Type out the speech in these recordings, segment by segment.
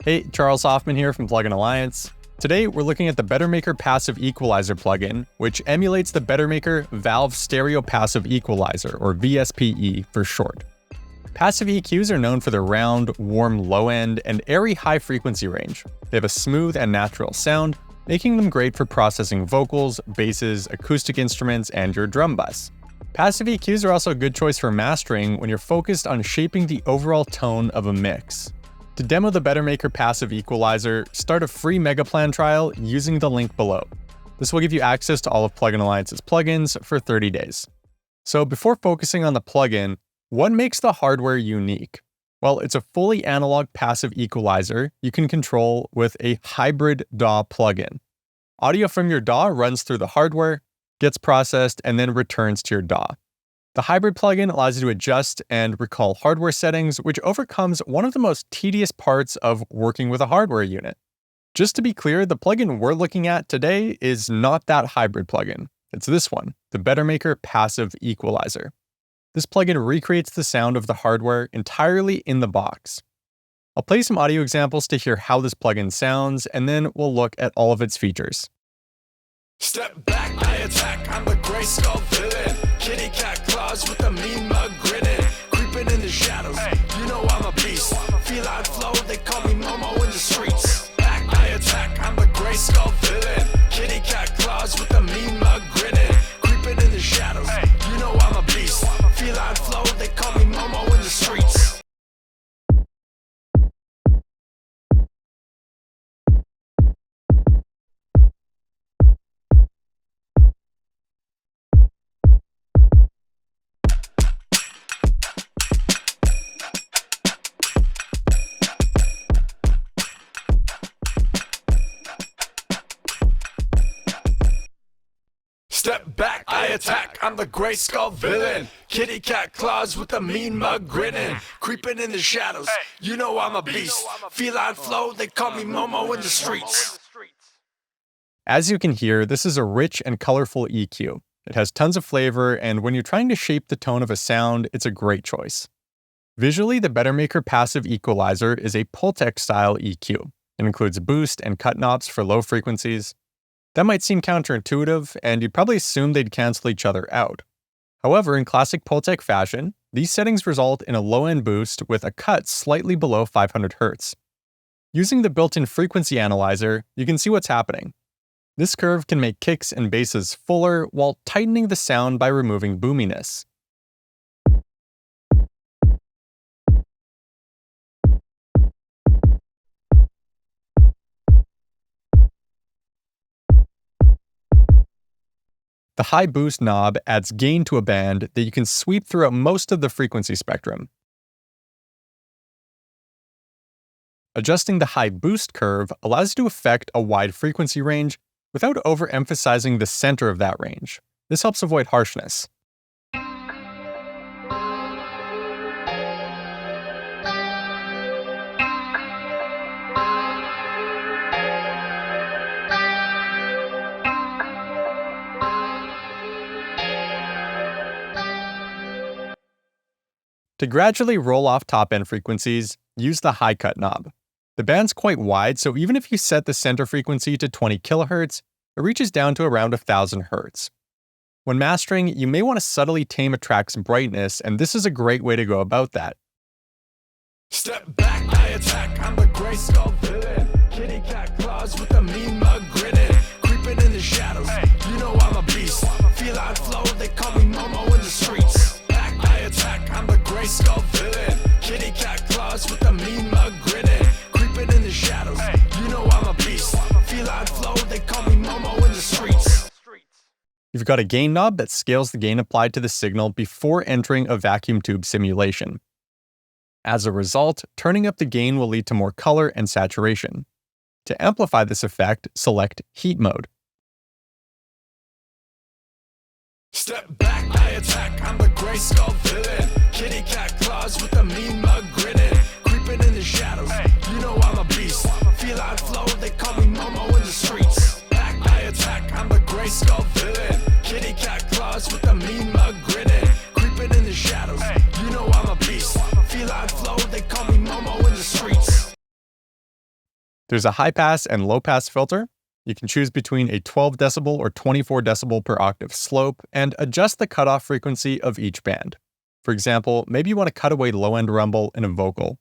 Hey, Charles Hoffman here from Plugin Alliance. Today, we're looking at the Bettermaker Passive Equalizer plugin, which emulates the Bettermaker Valve Stereo Passive Equalizer, or VSPE for short. Passive EQs are known for their round, warm low end, and airy high frequency range. They have a smooth and natural sound, making them great for processing vocals, basses, acoustic instruments, and your drum bus. Passive EQs are also a good choice for mastering when you're focused on shaping the overall tone of a mix. To demo the Bettermaker Passive Equalizer, start a free Mega Plan trial using the link below. This will give you access to all of Plugin Alliance's plugins for 30 days. So before focusing on the plugin, what makes the hardware unique? Well, it's a fully analog passive equalizer you can control with a hybrid DAW plugin. Audio from your DAW runs through the hardware, gets processed, and then returns to your DAW. The hybrid plugin allows you to adjust and recall hardware settings, which overcomes one of the most tedious parts of working with a hardware unit. Just to be clear, the plugin we're looking at today is not that hybrid plugin. It's this one, the Bettermaker Passive Equalizer. This plugin recreates the sound of the hardware entirely in the box. I'll play some audio examples to hear how this plugin sounds, and then we'll look at all of its features. Step back, I attack, I'm the gray skull villain. Kitty cat claws with a mean mug grinning. Creeping in the shadows, you know I'm a beast. Feline flow, they call me Momo in the streets. Back, I attack, I'm the gray skull villain. Kitty cat claws with a mean mug grinning. Creeping in the shadows, you know I'm a beast. Feline flow, they call me Momo in the streets. Step back, I attack, I'm the gray skull villain. Kitty cat claws with a mean mug grinning. Creeping in the shadows, you know I'm a beast. Feline flow, they call me Momo in the streets. As you can hear, this is a rich and colorful EQ. It has tons of flavor, and when you're trying to shape the tone of a sound, it's a great choice. Visually, the Bettermaker Passive Equalizer is a Pultec-style EQ. It includes boost and cut knobs for low frequencies. That might seem counterintuitive, and you'd probably assume they'd cancel each other out. However, in classic Pultec fashion, these settings result in a low-end boost with a cut slightly below 500 Hz. Using the built-in frequency analyzer, you can see what's happening. This curve can make kicks and basses fuller while tightening the sound by removing boominess. The high boost knob adds gain to a band that you can sweep throughout most of the frequency spectrum. Adjusting the high boost curve allows you to affect a wide frequency range without overemphasizing the center of that range. This helps avoid harshness. To gradually roll off top-end frequencies, use the high cut knob. The band's quite wide, so even if you set the center frequency to 20 kHz, it reaches down to around 1000 Hz. When mastering, you may want to subtly tame a track's brightness, and this is a great way to go about that. Step back, I attack, I'm the gray skull villain. Kitty cat claws with a mean mug grinning. Creeping in the shadows, you know I'm a beast. Feline flow, they call me Momo in the streets. Back, I attack, I'm the gray skull villain. Kitty cat claws with a mean mug grinning. Creeping in the shadows, you know I'm a beast. Feline flow, they call me Momo in the streets. You've got a gain knob that scales the gain applied to the signal before entering a vacuum tube simulation. As a result, turning up the gain will lead to more color and saturation. To amplify this effect, select Heat Mode. Step back, I attack, I'm the gray skull villain. Kitty cat claws with a mean mug grinning. Creeping in the shadows, you know I'm a beast. Feline flow, they call me Momo in the streets. Back, I attack, I'm the gray skull villain. Kitty cat claws with a mean mug grinning. Creeping in the shadows, you know I'm a beast. Feline flow, they call me Momo in the streets. There's a high pass and low pass filter. You can choose between a 12 decibel or 24 decibel per octave slope and adjust the cutoff frequency of each band. For example, maybe you want to cut away low-end rumble in a vocal.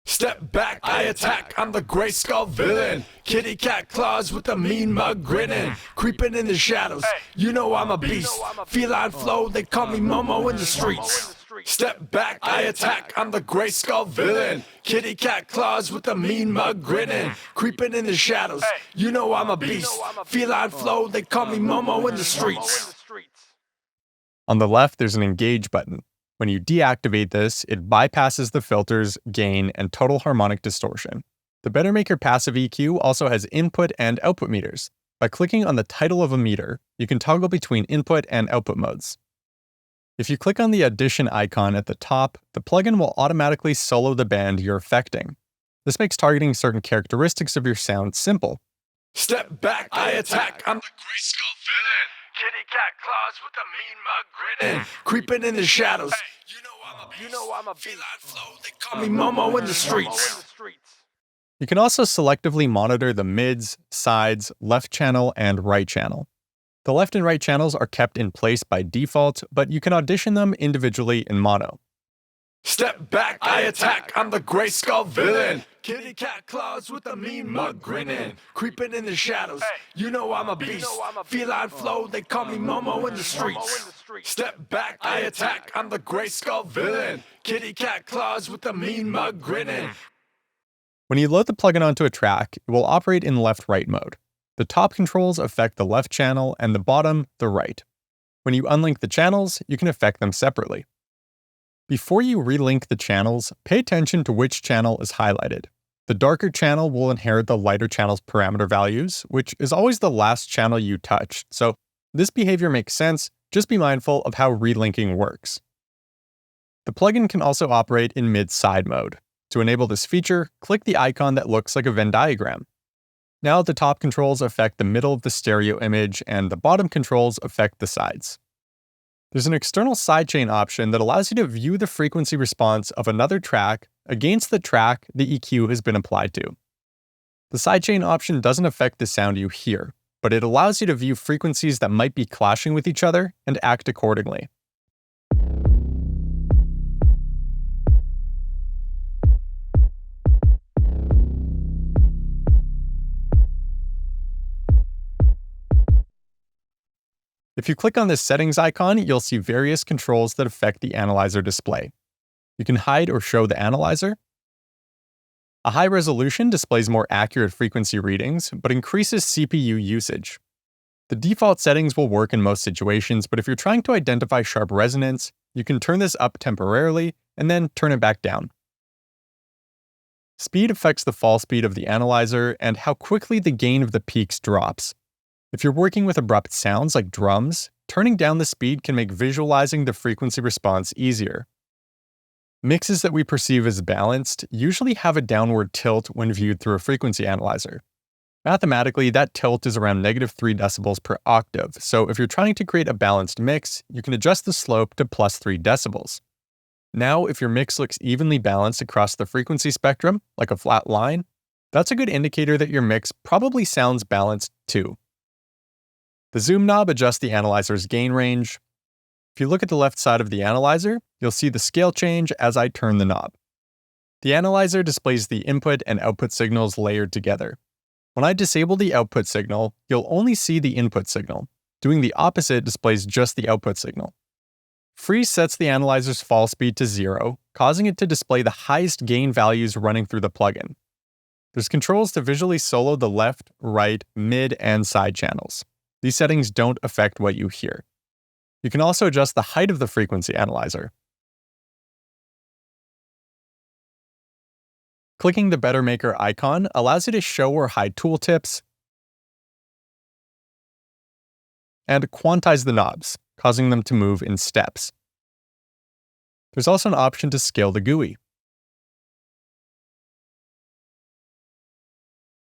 Step back, I attack, I'm the gray skull villain. Kitty cat claws with a mean mug grinning. Creeping in the shadows, you know I'm a beast. Feline flow, they call me Momo in the streets. Step back, I attack, I'm the gray skull villain. Kitty cat claws with a mean mug grinning. Creeping in the shadows, you know I'm a beast. Feline flow, they call me Momo in the streets. On the left, there's an engage button. When you deactivate this, it bypasses the filters, gain, and total harmonic distortion. The Bettermaker Passive EQ also has input and output meters. By clicking on the title of a meter, you can toggle between input and output modes. If you click on the Audition icon at the top, the plugin will automatically solo the band you're affecting. This makes targeting certain characteristics of your sound simple. Step back, I attack, I'm the gray skull villain. Kitty cat claws with a mean mug grinning. Creeping in the shadows, you know I'm a feline flow, they call me Momo in the streets. You can also selectively monitor the mids, sides, left channel, and right channel. The left and right channels are kept in place by default, but you can audition them individually in mono. Step back, I attack, I'm the gray skull villain. Kitty cat claws with a mean mug grinning. Creeping in the shadows, you know I'm a beast. Feline flow, they call me Momo in the streets. Step back, I attack, I'm the gray skull villain. Kitty cat claws with a mean mug grinning. When you load the plugin onto a track, it will operate in left-right mode. The top controls affect the left channel and the bottom, the right. When you unlink the channels, you can affect them separately. Before you relink the channels, pay attention to which channel is highlighted. The darker channel will inherit the lighter channel's parameter values, which is always the last channel you touch, so this behavior makes sense, just be mindful of how relinking works. The plugin can also operate in mid-side mode. To enable this feature, click the icon that looks like a Venn diagram. Now the top controls affect the middle of the stereo image, and the bottom controls affect the sides. There's an external sidechain option that allows you to view the frequency response of another track against the track the EQ has been applied to. The sidechain option doesn't affect the sound you hear, but it allows you to view frequencies that might be clashing with each other and act accordingly. If you click on this settings icon, you'll see various controls that affect the analyzer display. You can hide or show the analyzer. A high resolution displays more accurate frequency readings, but increases CPU usage. The default settings will work in most situations, but if you're trying to identify sharp resonance, you can turn this up temporarily and then turn it back down. Speed affects the fall speed of the analyzer and how quickly the gain of the peaks drops. If you're working with abrupt sounds like drums, turning down the speed can make visualizing the frequency response easier. Mixes that we perceive as balanced usually have a downward tilt when viewed through a frequency analyzer. Mathematically, that tilt is around -3 decibels per octave, so if you're trying to create a balanced mix, you can adjust the slope to +3 decibels. Now, if your mix looks evenly balanced across the frequency spectrum, like a flat line, that's a good indicator that your mix probably sounds balanced too. The zoom knob adjusts the analyzer's gain range. If you look at the left side of the analyzer, you'll see the scale change as I turn the knob. The analyzer displays the input and output signals layered together. When I disable the output signal, you'll only see the input signal. Doing the opposite displays just the output signal. Freeze sets the analyzer's fall speed to 0, causing it to display the highest gain values running through the plugin. There's controls to visually solo the left, right, mid, and side channels. These settings don't affect what you hear. You can also adjust the height of the frequency analyzer. Clicking the Bettermaker icon allows you to show or hide tooltips and quantize the knobs, causing them to move in steps. There's also an option to scale the GUI.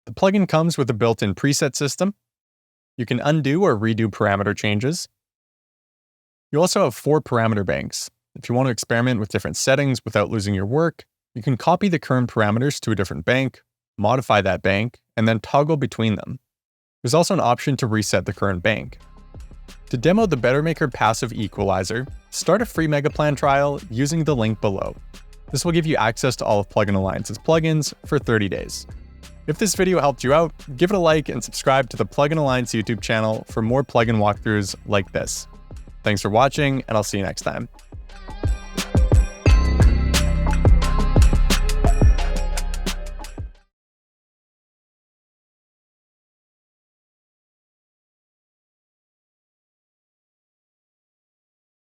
The plugin comes with a built-in preset system. You can undo or redo parameter changes. You also have 4 parameter banks. If you want to experiment with different settings without losing your work, you can copy the current parameters to a different bank, modify that bank, and then toggle between them. There's also an option to reset the current bank. To demo the Bettermaker Passive Equalizer, start a free Mega Plan trial using the link below. This will give you access to all of Plugin Alliance's plugins for 30 days. If this video helped you out, give it a like and subscribe to the Plugin Alliance YouTube channel for more plugin walkthroughs like this. Thanks for watching, and I'll see you next time.